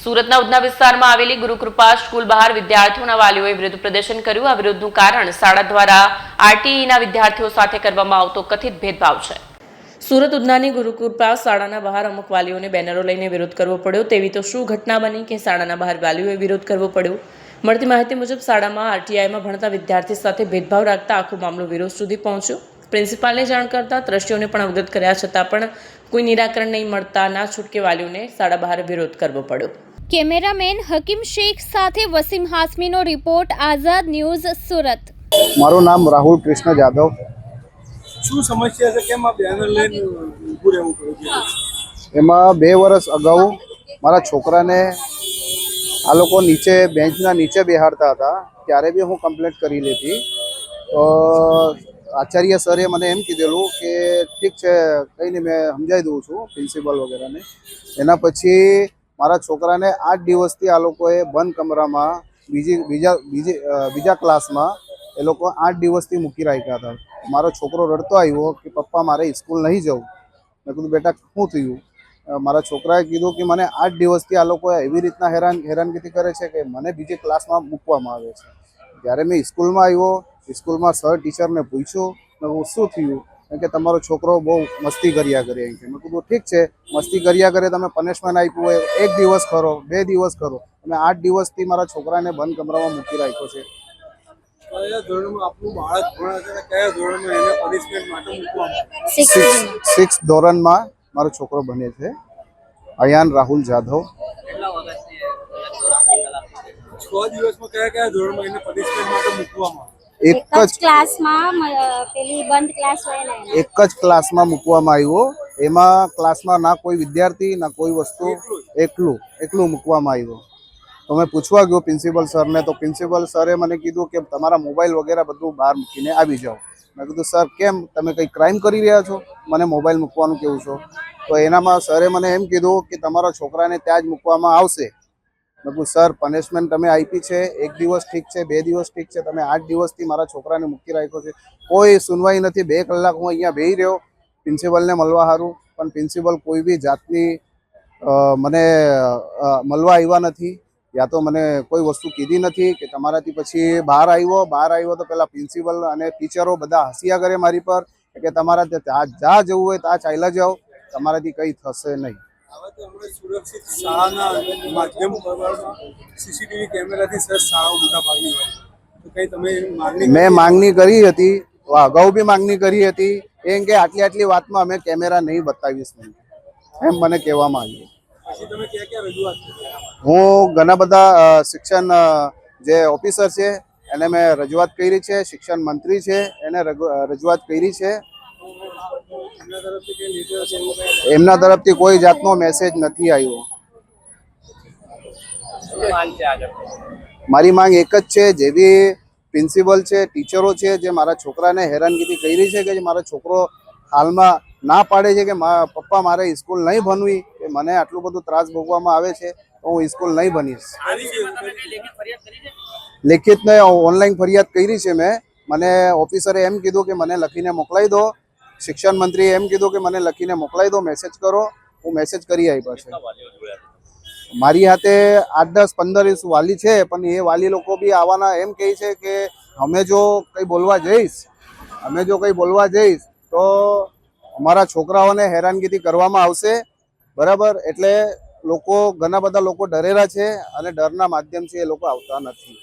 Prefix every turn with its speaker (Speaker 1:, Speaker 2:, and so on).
Speaker 1: સુરતના ઉધના વિસ્તારમાં આવેલી ગુરુકૃપા સ્કૂલ બહાર વિદ્યાર્થીઓના વાલીઓએ વિરોધ પ્રદર્શન કર્યું। આ વિરોધનું કારણ શાળા દ્વારા આરટીઈના વિદ્યાર્થીઓ સાથે કરવામાં આવતો કથિત ભેદભાવ છે। સુરત ઉધનાની ગુરુકૃપા શાળાના બહાર અમુક વાલીઓને બેનરો લઈને વિરોધ કરવો પડ્યો। તેવી તો શું ઘટના બની કે શાળાના બહાર વાલીઓએ વિરોધ કરવો પડ્યો? મળતી માહિતી મુજબ શાળામાં આરટીઆઈમાં ભણતા વિદ્યાર્થી સાથે ભેદભાવ રાખતા આખો મામલો વિરોધ સુધી પહોંચ્યો। પ્રિન્સિપાલને જાણ કરતા ટ્રસ્ટીઓને પણ અવગત કર્યા છતાં પણ કોઈ નિરાકરણ નહીં મળતા ના છૂટકે વાલીઓને શાળા બહાર વિરોધ કરવો પડ્યો।
Speaker 2: કેમેરામેન હકીમ શેખ સાથે વસીમ હાસમીનો રિપોર્ટ, આઝાદ ન્યૂઝ, સુરત।
Speaker 3: મારું નામ રાહુલ કૃષ્ણ જાદવ।
Speaker 4: શું સમસ્યા છે? કેમ આ બેનર લઈને ઊભું રહેવું પડ્યું?
Speaker 3: એમાં 2 વર્ષ અગાઉ મારા છોકરાને આ લોકો નીચે બેન્ચના નીચે બેહાડતા હતા, ત્યારે બી હું કમ્પ્લેન્ટ કરી લેતી તો આચાર્ય સરે મને એમ કીધેલું કે ઠીક છે, કંઈ નહીં, મેં સમજાવી દઉં છું પ્રિન્સિપલ વગેરેને। એના પછી મારા છોકરાને 8 દિવસથી આ લોકોએ બંધ કમરામાં બીજા ક્લાસમાં એ લોકો 8 દિવસથી મૂકી રાખ્યા હતા। મારો છોકરો રડતો આવ્યો કે પપ્પા મારે સ્કૂલ નહીં જવું। મેં કીધું બેટા શું થયું? મારા છોકરાએ કીધું કે મને 8 દિવસથી આ લોકો એવી રીતના હેરાનગતિ કરે છે કે મને બીજી ક્લાસમાં મૂકવામાં આવે છે। જ્યારે મેં સ્કૂલમાં આવ્યો, સ્કૂલમાં સર ટીચરને પૂછ્યું મેં શું થયું, કે તમારો છોકરો બહુ મસ્તી કર્યા કરે એમ કે। મેં કીધું ઠીક છે, મસ્તી કર્યા કરે, તમે પનિશમેન્ટ આપ્યું હોય 1 દિવસ કરો, 2 દિવસ કરો, અને 8 દિવસથી મારા છોકરાને બંધ કમરામાં મૂકી રાખ્યો છે।
Speaker 4: કયા ધોરણમાં આપનું બાળક ભણે છે અને કયા ધોરણમાં એને પનિશમેન્ટ માટે મૂકવામાં?
Speaker 3: 6th ધોરણમાં મારો છોકરો ભણે છે, અયાન રાહુલ જાદવ।
Speaker 4: 6 દિવસમાં કયા ધોરણમાં એને પનિશમેન્ટ માટે મૂકવામાં?
Speaker 3: એક જ ક્લાસમાં મૂકવામાં આવ્યો। એમાં ક્લાસમાં ના કોઈ વિદ્યાર્થી ના કોઈ વસ્તુ, એકલું મૂકવામાં આવ્યો। તો મેં પૂછવા ગયો પ્રિન્સિપલ સરને, તો પ્રિન્સિપલ સરે મને કીધું કે તમારા મોબાઈલ વગેરે બધું બહાર મૂકીને આવી જાઓ। મેં કીધું સર કેમ, તમે કંઈ ક્રાઇમ કરી રહ્યા છો, મને મોબાઈલ મૂકવાનું કેવું છો? તો એનામાં સરે મને એમ કીધું કે તમારા છોકરાને ત્યાં જ મૂકવામાં આવશે। મેં કીધું સર પનિશમેન્ટ તમે આપી છે, 1 દિવસ ઠીક છે, 2 દિવસ ઠીક છે, તમે 8 દિવસથી મારા છોકરાને મૂકી રાખ્યો છે, કોઈ સુનવાઈ નથી। 2 કલાક હું અહીંયા બેસી રહ્યો પ્રિન્સિપલને મળવા સારું, પણ પ્રિન્સિપલ કોઈ બી જાતની મને મળવા આવ્યા નથી, યા તો મને કોઈ વસ્તુ કીધી નથી કે તમારાથી પછી બહાર આવ્યો તો પેલા પ્રિન્સિપલ અને ટીચરો બધા હસ્યા કરે મારી પર કે તમારા જ્યાં જવું હોય ત્યાં ચાલ્યા જાઓ, તમારાથી કંઈ થશે નહીં।
Speaker 4: સુરક્ષિત શાળાના માધ્યમ સીસીટીવી કેમેરાથી સર શાળાઓ મોટા ભાગની હોય તો કંઈ તમે
Speaker 3: મેં માંગણી કરી હતી, અગાઉ બી માંગણી કરી હતી, એમ કે આટલી વાતમાં અમે કેમેરા નહીં બતાવીશ નહીં, એમ મને કહેવામાં આવ્યું।
Speaker 4: પછી તમે ક્યાં રજૂઆત કરી?
Speaker 3: હું ઘણા બધા શિક્ષણ જે ઓફિસર છે એને મેં રજૂઆત કરી છે, શિક્ષણ મંત્રી છે એને રજૂઆત કરી છે। એમના તરફથી કોઈ જાતનો મેસેજ નથી આવ્યો। મારી માંગ એક જ છે, જે બી પ્રિન્સિપલ છે, ટીચરો છે, જે મારા છોકરાને હેરાનગતિ કરી છે, કે જે મારો છોકરો હાલમાં ના પાડે છે કે પપ્પા મારે સ્કૂલ નહીં ભણવી, કે મને આટલું બધું ત્રાસ ભોગવવામાં આવે છે તો હું સ્કૂલ નહીં ભણીશ। લેખિત ને ઓનલાઈન ફરિયાદ કરી છે મેં। મને ઓફિસરે એમ કીધું કે મને લખીને મોકલાવી દો, શિક્ષણ મંત્રીએ એમ કીધું કે મને લખીને મોકલાવી દો, મેસેજ કરો। હું મેસેજ કરી આપ્યો છે। મારી હાથે 8, 10, 15 વાલી છે, પણ એ વાલી લોકો બી આવવાના એમ કહે છે કે અમે જો કંઈ બોલવા જઈશ તો અમારા છોકરાઓને હેરાનગતિ કરવામાં આવશે, બરાબર? એટલે ઘણા બધા લોકો ડરેલા છે અને ડરના માધ્યમથી એ લોકો આવતા નથી।